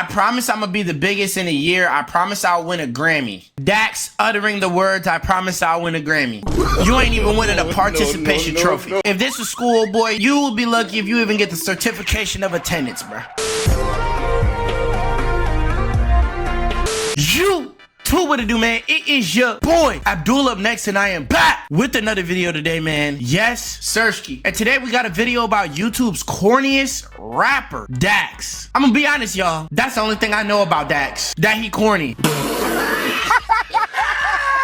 I promise I'm gonna be the biggest in a year. I promise I'll win a Grammy. DAX uttering the words, I promise I'll win a Grammy. You ain't even winning a participation trophy. If this is schoolboy, you will be lucky if you even get the certification of attendance, bruh. You too, what to do, man? It is your boy Abdul up next, and I am back with another video today, man. Yes, Sirski. And today we got a video about YouTube's corniest rapper, DAX. I'm gonna be honest, y'all. That's the only thing I know about DAX. That he corny.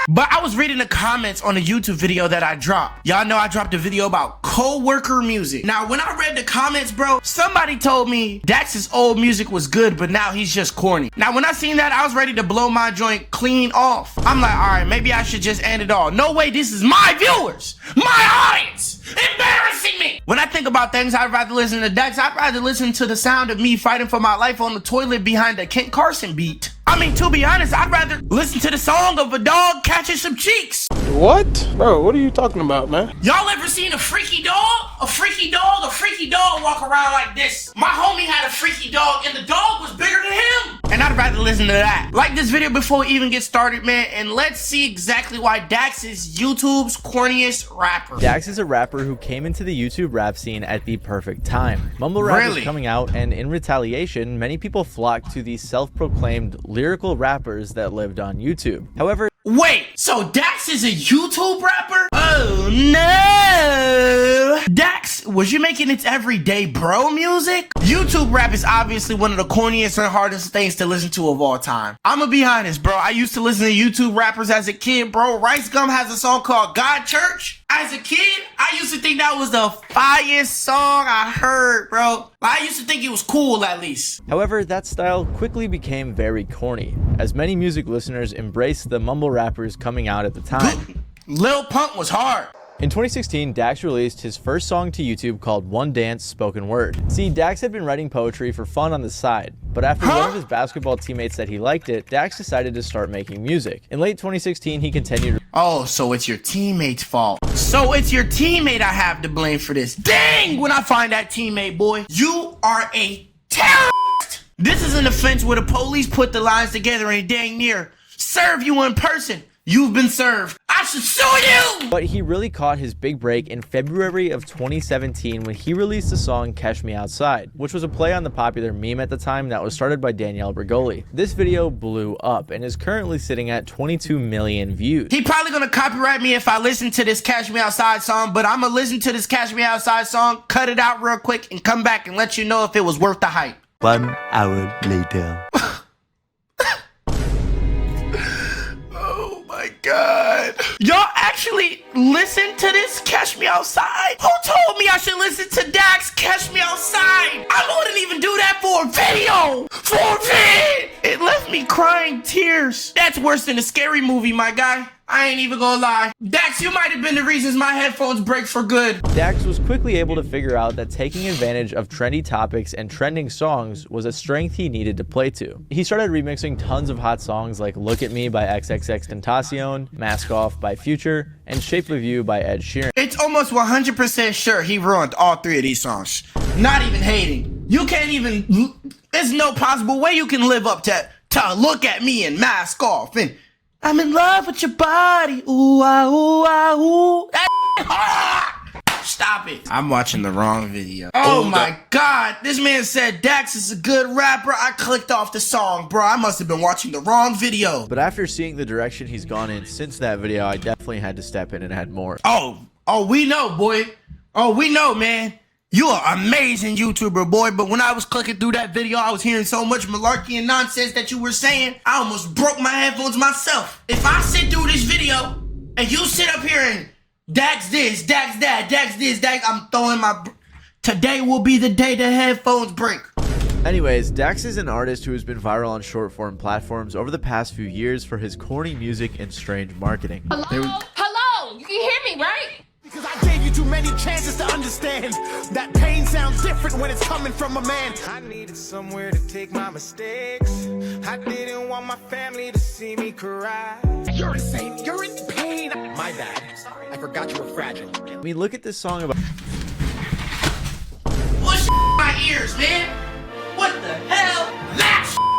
But I was reading the comments on the YouTube video that I dropped. Y'all know I dropped a video about co-worker music. Now, when I read the comments, bro, somebody told me Dax's old music was good, but now he's just corny. Now, when I seen that, I was ready to blow my joint clean off. I'm like, all right, maybe I should just end it all. No way, this is my viewers, my audience, embarrassing me. When I think about things, I'd rather listen to Dax. I'd rather listen to the sound of me fighting for my life on the toilet behind a Kent Carson beat. I mean, to be honest, I'd rather listen to the song of a dog catching some cheeks. What? Bro, what are you talking about, man? Y'all ever seen a freaky dog? A freaky dog walk around like this. My homie had a freaky dog and the dog was bigger than him. And I'd rather listen to that. Like this video before we even get started, man, and let's see exactly why Dax is YouTube's corniest rapper. Dax is a rapper who came into the YouTube rap scene at the perfect time. Mumble rap was coming out, and in retaliation, many people flocked to these self-proclaimed lyrical rappers that lived on YouTube. However, wait, so Dax is a YouTube rapper? Oh no! Dax, was you making its everyday bro music? YouTube rap is obviously one of the corniest and hardest things to listen to of all time. I'ma be honest, bro. I used to listen to YouTube rappers as a kid, bro. Rice Gum has a song called God Church. As a kid, I used to think that was the fireest song I heard, bro. I used to think it was cool, at least. However, that style quickly became very corny, as many music listeners embraced the mumble rappers coming out at the time. Lil Pump was hard. In 2016, Dax released his first song to YouTube called One Dance Spoken Word. See, Dax had been writing poetry for fun on the side, but after one of his basketball teammates said he liked it, Dax decided to start making music. In late 2016, he continued. Oh, so it's your teammate's fault. So it's your teammate I have to blame for this. Dang, when I find that teammate, boy, you are a terrorist. This is an offense where the police put the lines together and dang near serve you in person. You've been served. I should sue you! But he really caught his big break in February of 2017 when he released the song Catch Me Outside, which was a play on the popular meme at the time that was started by Danielle Bregoli. This video blew up and is currently sitting at 22 million views. He probably gonna copyright me if I listen to this Catch Me Outside song, but I'm gonna listen to this Catch Me Outside song, cut it out real quick, and come back and let you know if it was worth the hype. 1 hour later. God. Y'all actually listen to this Catch Me Outside? Who told me I should listen to Dax Catch Me Outside? I wouldn't even do that for a video. For a vid. It left me crying tears. That's worse than a scary movie, my guy. I ain't even gonna lie. Dax, you might have been the reasons my headphones break for good. Dax was quickly able to figure out that taking advantage of trendy topics and trending songs was a strength he needed to play to. He started remixing tons of hot songs like Look at Me by XXXTentacion, Mask Off by Future, and Shape of You by Ed Sheeran. It's almost 100% sure he ruined all three of these songs. Not even hating. You can't even, there's no possible way you can live up to Look at Me and Mask Off and I'm in love with your body, ooh, ah, ooh, ah, ooh. Stop it. I'm watching the wrong video. Oh my God, this man said Dax is a good rapper. I clicked off the song, bro. I must have been watching the wrong video. But after seeing the direction he's gone in since that video, I definitely had to step in and add more. Oh, we know, boy. Oh, we know, man. You are an amazing YouTuber, boy, but when I was clicking through that video, I was hearing so much malarkey and nonsense that you were saying, I almost broke my headphones myself. If I sit through this video and you sit up here and Dax this, Dax that, Dax this, Dax, I'm throwing my... Today will be the day the headphones break. Anyways, Dax is an artist who has been viral on short-form platforms over the past few years for his corny music and strange marketing. Hello? Hello? You can hear me, right? Because I gave you too many chances to understand that pain sounds different when it's coming from a man. I needed somewhere to take my mistakes. I didn't want my family to see me cry. You're insane. You're in pain. My bad. I forgot you were fragile. I mean, look at this song about... What's my ears, man? What the hell? That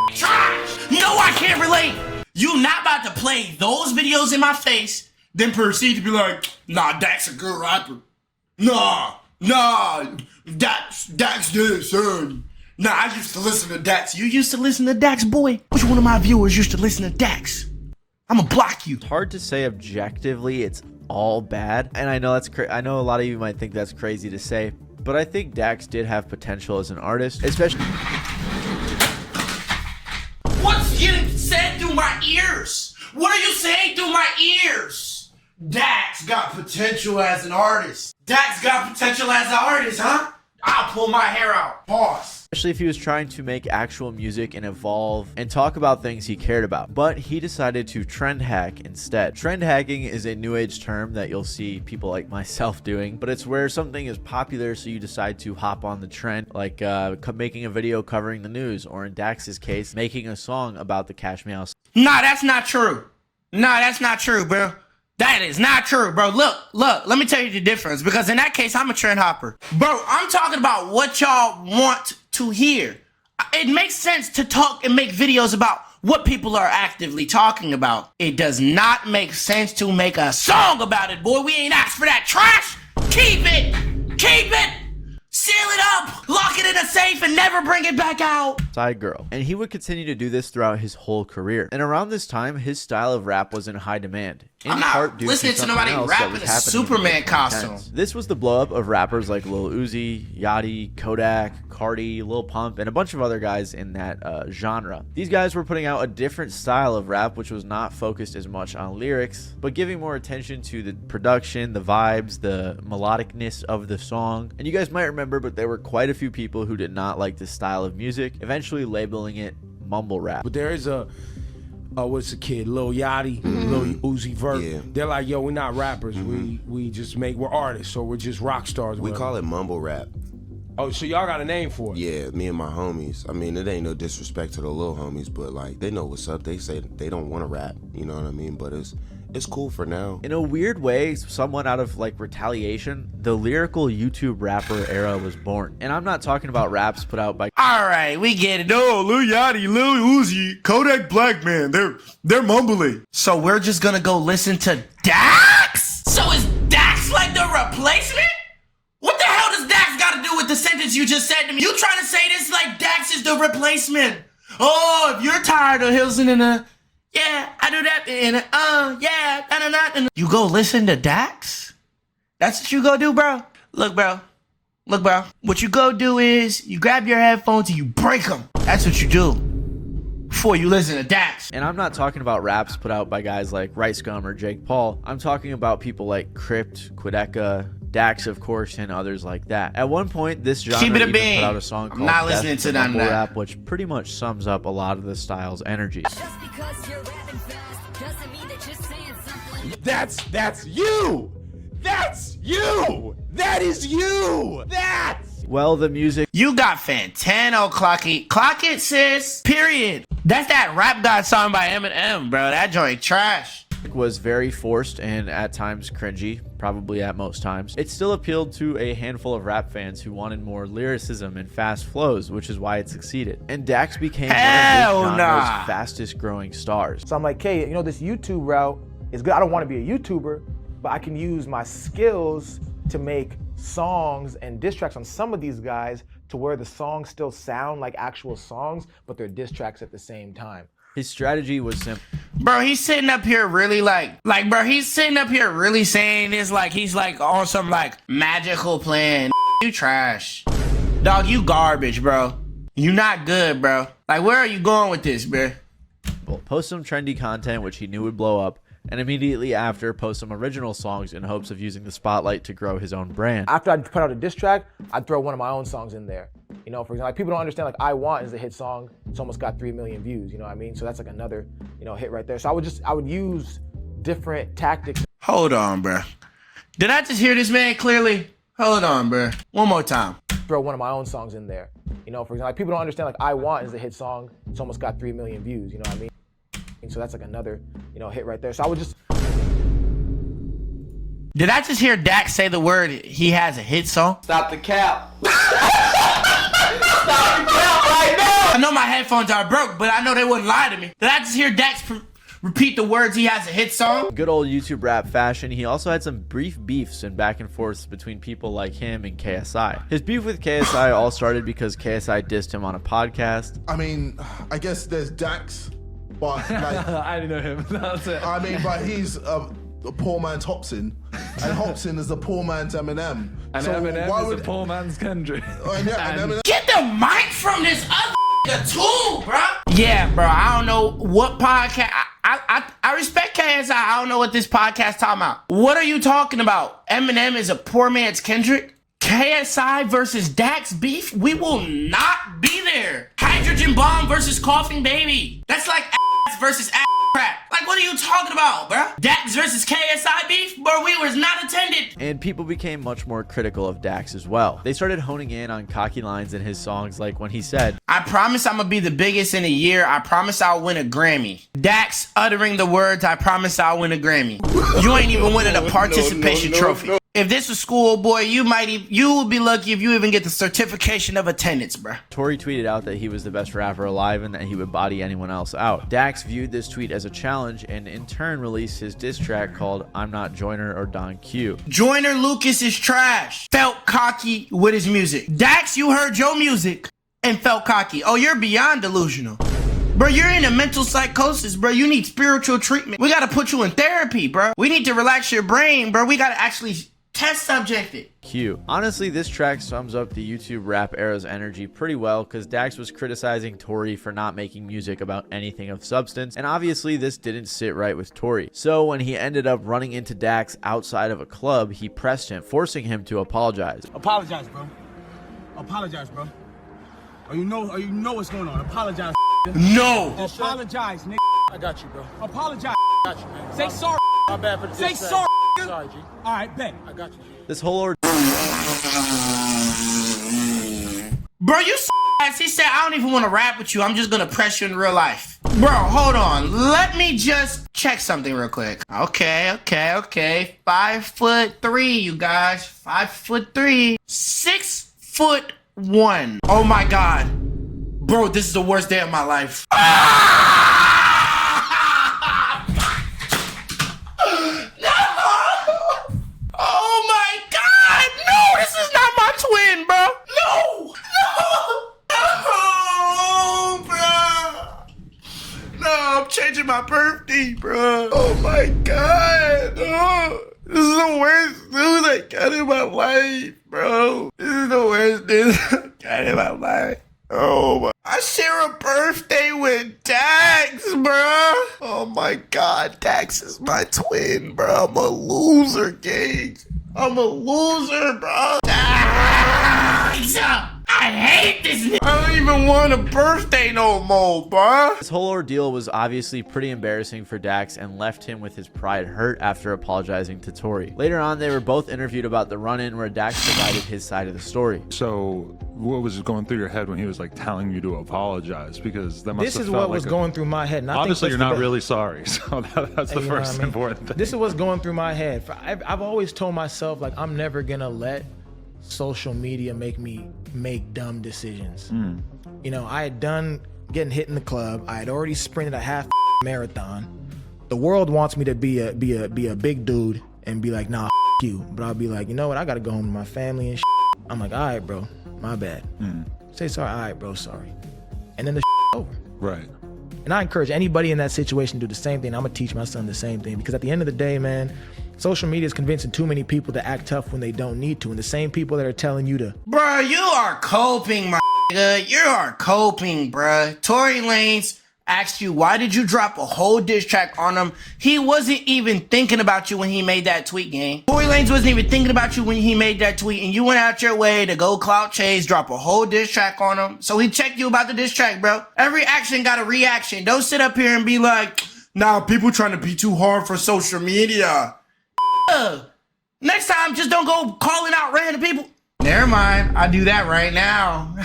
You not about to play those videos in my face, then proceed to be like, nah, Dax a good rapper. Nah, Dax did, son. Nah, I used to listen to Dax. You used to listen to Dax, boy? Which one of my viewers used to listen to Dax? I'ma block you. It's hard to say objectively it's all bad, and I know that's I know a lot of you might think that's crazy to say, but I think Dax did have potential as an artist, especially. What's getting said through my ears? What are you saying through my ears? Dax got potential as an artist. Dax got potential as an artist, huh? I'll pull my hair out. Pause. Especially if he was trying to make actual music and evolve and talk about things he cared about. But he decided to trend hack instead. Trend hacking is a new age term that you'll see people like myself doing, but it's where something is popular so you decide to hop on the trend, like making a video covering the news, or in Dax's case, making a song about the Cash Me Out. Nah, that's not true. Nah, that's not true, bro. That is not true, bro. Look, let me tell you the difference, because in that case, I'm a trend hopper. Bro, I'm talking about what y'all want to hear. It makes sense to talk and make videos about what people are actively talking about. It does not make sense to make a song about it, boy. We ain't asked for that trash. Keep it. Keep it. Seal it up, lock it in a safe, and never bring it back out. Side girl. And he would continue to do this throughout his whole career. And around this time, his style of rap was in high demand. I'm not listening to nobody rap in a Superman costume. This was the blow up of rappers like Lil Uzi, Yachty, Kodak, Cardi, Lil Pump, and a bunch of other guys in that genre. These guys were putting out a different style of rap, which was not focused as much on lyrics, but giving more attention to the production, the vibes, the melodicness of the song. And you guys might remember, but there were quite a few people who did not like this style of music, eventually labeling it mumble rap. But there is a what's the kid, Lil Yachty, Lil Uzi Vert. Yeah. They're like, yo, we're not rappers. We just we're artists, or we're just rock stars. We call it mumble rap. Oh, so y'all got a name for it? Yeah, me and my homies. I mean, it ain't no disrespect to the little homies, but like, they know what's up. They say they don't want to rap, you know what I mean? But it's cool for now. In a weird way, somewhat out of like retaliation, the lyrical YouTube rapper era was born. And I'm not talking about raps put out by... Alright, we get it. Oh, Lil Yachty, Lil Uzi, Kodak Black Man, they're mumbling. So we're just gonna go listen to Dax? So is Dax like the replacement? What the hell does Dax gotta do with the sentence you just said to me? You trying to say this like Dax is the replacement? Oh, if you're tired of listening in a... Yeah, I do that in a, yeah, da-da-da. You go listen to Dax? That's what you go do, bro? Look, bro. What you go do is you grab your headphones and you break them. That's what you do before you listen to Dax. And I'm not talking about raps put out by guys like Right Scum or Jake Paul. I'm talking about people like Crypt, Quidecca, Dax, of course, and others like that. At one point, this genre even put out a song called not listening to mumble rap, which pretty much sums up a lot of the style's energies. Just because you're rapping fast doesn't mean that you're saying something. That's you! That's you! That is you! That's... Well, the music... You got Fantano, Clock it, sis. Period. That's that Rap God song by Eminem, bro. That joint trash. Was very forced and at times cringy, probably at most times. It still appealed to a handful of rap fans who wanted more lyricism and fast flows, which is why it succeeded. And Dax became one of this genre's fastest growing stars. So I'm like, hey, you know, this YouTube route is good. I don't want to be a YouTuber, but I can use my skills to make songs and diss tracks on some of these guys to where the songs still sound like actual songs, but they're diss tracks at the same time. His strategy was simple. Bro, he's sitting up here really bro, he's sitting up here really saying this like he's like on some like magical plan. You trash. Dog, you garbage, bro. You not good, bro. Like, where are you going with this, bro? Post some trendy content, which he knew would blow up, and immediately after, post some original songs in hopes of using the spotlight to grow his own brand. After I put out a diss track, I'd throw one of my own songs in there. You know, for example, like people don't understand, like I Want is a hit song. It's almost got 3 million views, you know what I mean? So that's like another, you know, hit right there. So I would use different tactics. Hold on, bro. Did I just hear this man clearly? Hold on, bro. One more time. Throw one of my own songs in there. You know, for example, like people don't understand, like I Want is a hit song. It's almost got 3 million views, you know what I mean? So that's like another, you know, hit right there. So I would just... Did I just hear Dax say the word he has a hit song? Stop the cap. Stop the cap right now. I know my headphones are broke, but I know they wouldn't lie to me. Did I just hear Dax repeat the words, he has a hit song. Good old YouTube rap fashion, he also had some brief beefs and back and forths between people like him and KSI. His beef with KSI all started because KSI dissed him on a podcast. I mean, I guess there's DAX, but like, I didn't know him. That's it. I mean, but he's a poor man's Hobson, and Hobson is the poor man's Eminem. And so Eminem is the poor man's Kendrick. And Eminem, Get the mic from this other too, bro. Yeah, bro. I don't know what podcast. I respect KSI. I don't know what this podcast talking about. What are you talking about? Eminem is a poor man's Kendrick? KSI versus DAX beef? We will not be there. Hydrogen bomb versus coughing baby. That's like ass versus ass crap. Like, what are you talking about, bro? DAX versus KSI beef? Bro, we was not attended. And people became much more critical of DAX as well. They started honing in on cocky lines in his songs, like when he said, I promise I'm gonna be the biggest in a year. I promise I'll win a Grammy. DAX uttering the words, I promise I'll win a Grammy. You ain't even winning a participation trophy. If this was schoolboy, you would be lucky if you even get the certification of attendance, bro. Tory tweeted out that he was the best rapper alive and that he would body anyone else out. DAX viewed this tweet as a challenge and in turn released his diss track called I'm Not Joyner or Don Q. Joyner Lucas is trash. Felt cocky with his music. DAX, you heard your music and felt cocky. Oh, you're beyond delusional. Bro, you're in a mental psychosis, bro. You need spiritual treatment. We gotta put you in therapy, bro. We need to relax your brain, bro. We gotta actually test subject it. Q. Honestly, this track sums up the YouTube rap era's energy pretty well because Dax was criticizing Tory for not making music about anything of substance, and obviously this didn't sit right with Tory. So when he ended up running into Dax outside of a club, he pressed him, forcing him to apologize. Apologize, bro. Apologize, bro. Or you know what's going on. Apologize. No. Apologize, nigga. I got you, bro. Apologize. I got you, man. Say sorry. My bad for the Say diss track. sorry. Sorry, G. All right, bet. I got you. This whole ordeal. Bro, you ass. He said, I don't even want to rap with you. I'm just gonna press you in real life. Bro, hold on. Let me just check something real quick. Okay. 5'3", you guys. 5'3". 6'1". Oh my God. Bro, this is the worst day of my life. Twin, bro. No, bro. No, I'm changing my birthday, bro. Oh my God. Oh, this is the worst news I got in my life, bro. This is the worst news I got in my life. Oh my. I share a birthday with Dax, bro. Oh my God, Dax is my twin, bro. I'm a loser, gang. I'm a loser, bro. I hate this nigga. I don't even want a birthday no more, bro. This whole ordeal was obviously pretty embarrassing for Dax and left him with his pride hurt after apologizing to Tory. Later on, they were both interviewed about the run-in where Dax provided his side of the story. So what was going through your head when he was like telling you to apologize? Because that must this have is felt what like was going through my head. And obviously, you're not really sorry. So that's the first important thing. This is what's going through my head. I've always told myself, like, I'm never gonna let social media make me make dumb decisions. You know, I had done getting hit in the club. I had already sprinted a half marathon. The world wants me to be a big dude and be like, nah, you. But I'll be like, you know what? I gotta go home to my family and I'm like, all right, bro, my bad. Say sorry. All right, bro, sorry. And then the over. Right. And I encourage anybody in that situation to do the same thing. I'm gonna teach my son the same thing, because at the end of the day, man, social media is convincing too many people to act tough when they don't need to. And the same people that are telling you to. Bro, you are coping, my nigga. You are coping, bro. Tory Lanez asked you, why did you drop a whole diss track on him? He wasn't even thinking about you when he made that tweet, gang. Tory Lanez wasn't even thinking about you when he made that tweet, and you went out your way to go clout chase, drop a whole diss track on him. So he checked you about the diss track, bro. Every action got a reaction. Don't sit up here and be like, nah, people trying to be too hard for social media. Next time, just don't go calling out random people. Never mind. I do that right now.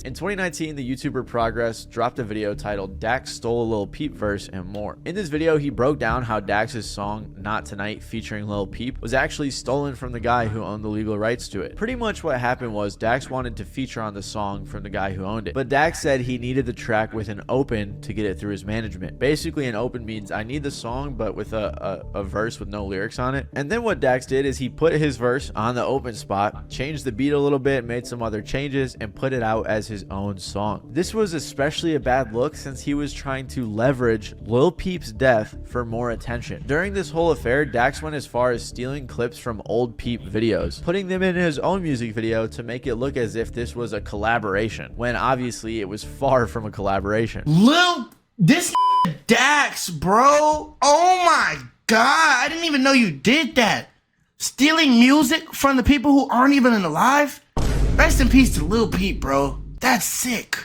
In 2019, the YouTuber Progress dropped a video titled Dax Stole a Lil Peep Verse and More. In this video, he broke down how Dax's song Not Tonight featuring Lil Peep was actually stolen from the guy who owned the legal rights to it. Pretty much what happened was Dax wanted to feature on the song from the guy who owned it, but Dax said he needed the track with an open to get it through his management. Basically, an open means I need the song but with a verse with no lyrics on it. And then what Dax did is he put his verse on the open spot, changed the beat a little bit, made some other changes, and put it out as his own song. This was especially a bad look since he was trying to leverage Lil Peep's death for more attention. During this whole affair, Dax went as far as stealing clips from old Peep videos, putting them in his own music video to make it look as if this was a collaboration, when obviously it was far from a collaboration. This Dax, bro. Oh my God. I didn't even know you did that. Stealing music from the people who aren't even alive? Rest in peace to Lil Peep, bro. That's sick.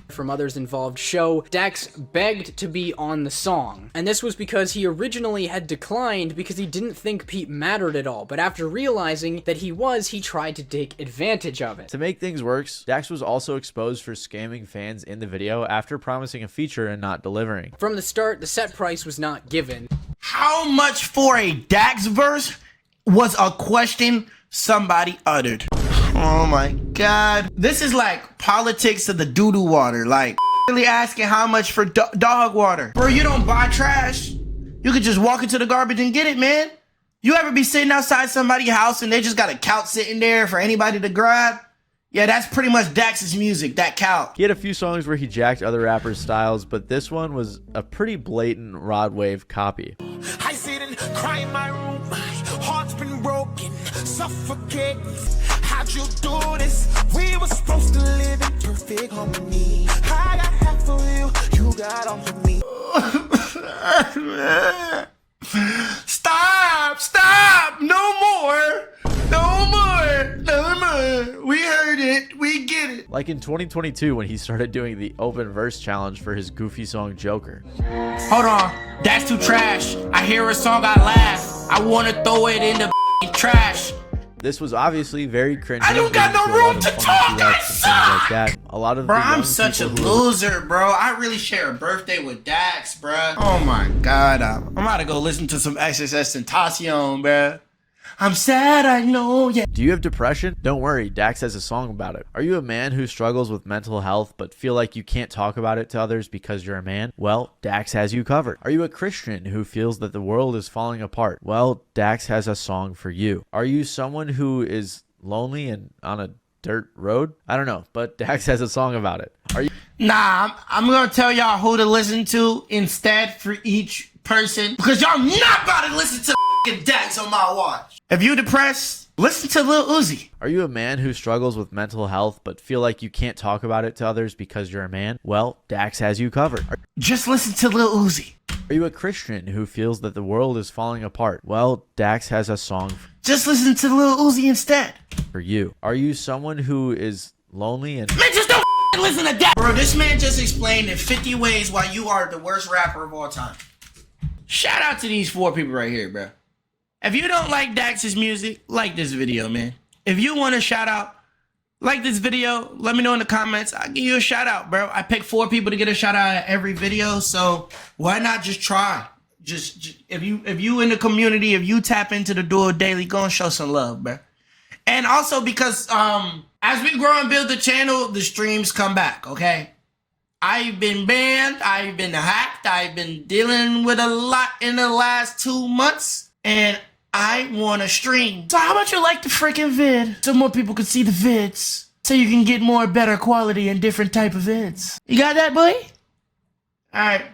From others involved show, Dax begged to be on the song. And this was because he originally had declined because he didn't think Peep mattered at all. But after realizing that he was, he tried to take advantage of it. To make things worse, Dax was also exposed for scamming fans in the video after promising a feature and not delivering. From the start, the set price was not given. How much for a Dax verse was a question somebody uttered. Oh my God. This is like politics of the doo-doo water. Like, really asking how much for dog water. Bro, you don't buy trash. You could just walk into the garbage and get it, man. You ever be sitting outside somebody's house and they just got a couch sitting there for anybody to grab? Yeah, that's pretty much Dax's music, that couch. He had a few songs where he jacked other rappers' styles, but this one was a pretty blatant Rod Wave copy. I sit and cry in my room. My heart's been broken, suffocating. How'd you do this? We were supposed to live in perfect harmony. I got half of you, you got all of me. Stop! No more! No more! No more! We heard it. We get it. Like in 2022 when he started doing the open verse challenge for his goofy song Joker. Hold on. That's too trash. I hear a song, I laugh. I want to throw it in the trash. This was obviously very cringy. I don't got no room to talk. I suck. Like that. A lot of bro, I'm such a loser, bro. I really share a birthday with Dax, bro. Oh my God. I'm about to go listen to some XXXTentacion, bro. I'm sad, I know, yeah. Do you have depression? Don't worry, Dax has a song about it. Are you a man who struggles with mental health but feel like you can't talk about it to others because you're a man? Well, Dax has you covered. Are you a Christian who feels that the world is falling apart? Well, Dax has a song for you. Are you someone who is lonely and on a dirt road? I don't know, but Dax has a song about it. Are you? Nah, I'm gonna tell y'all who to listen to instead for each person because y'all not about to listen to Dax on my watch. If you depressed, listen to Lil Uzi. Are you a man who struggles with mental health but feel like you can't talk about it to others because you're a man? Well, Dax has you covered. Just listen to Lil Uzi. Are you a Christian who feels that the world is falling apart? Well, Dax has a song. Just listen to Lil Uzi instead. For you. Are you someone who is lonely and... Man, just don't listen to that. Bro, this man just explained in 50 ways why you are the worst rapper of all time. Shout out to these 4 people right here, bro. If you don't like Dax's music, like this video, man. If you want a shout out, like this video, let me know in the comments. I'll give you a shout out, bro. I pick 4 people to get a shout out at every video, so why not just try? Just if you in the community, if you tap into the duo daily, go and show some love, bro. And also because as we grow and build the channel, the streams come back, okay? I've been banned, I've been hacked, I've been dealing with a lot in the last 2 months, and I want to stream. So how about you like the freaking vid so more people can see the vids so you can get more better quality and different type of vids? You got that, boy? All right.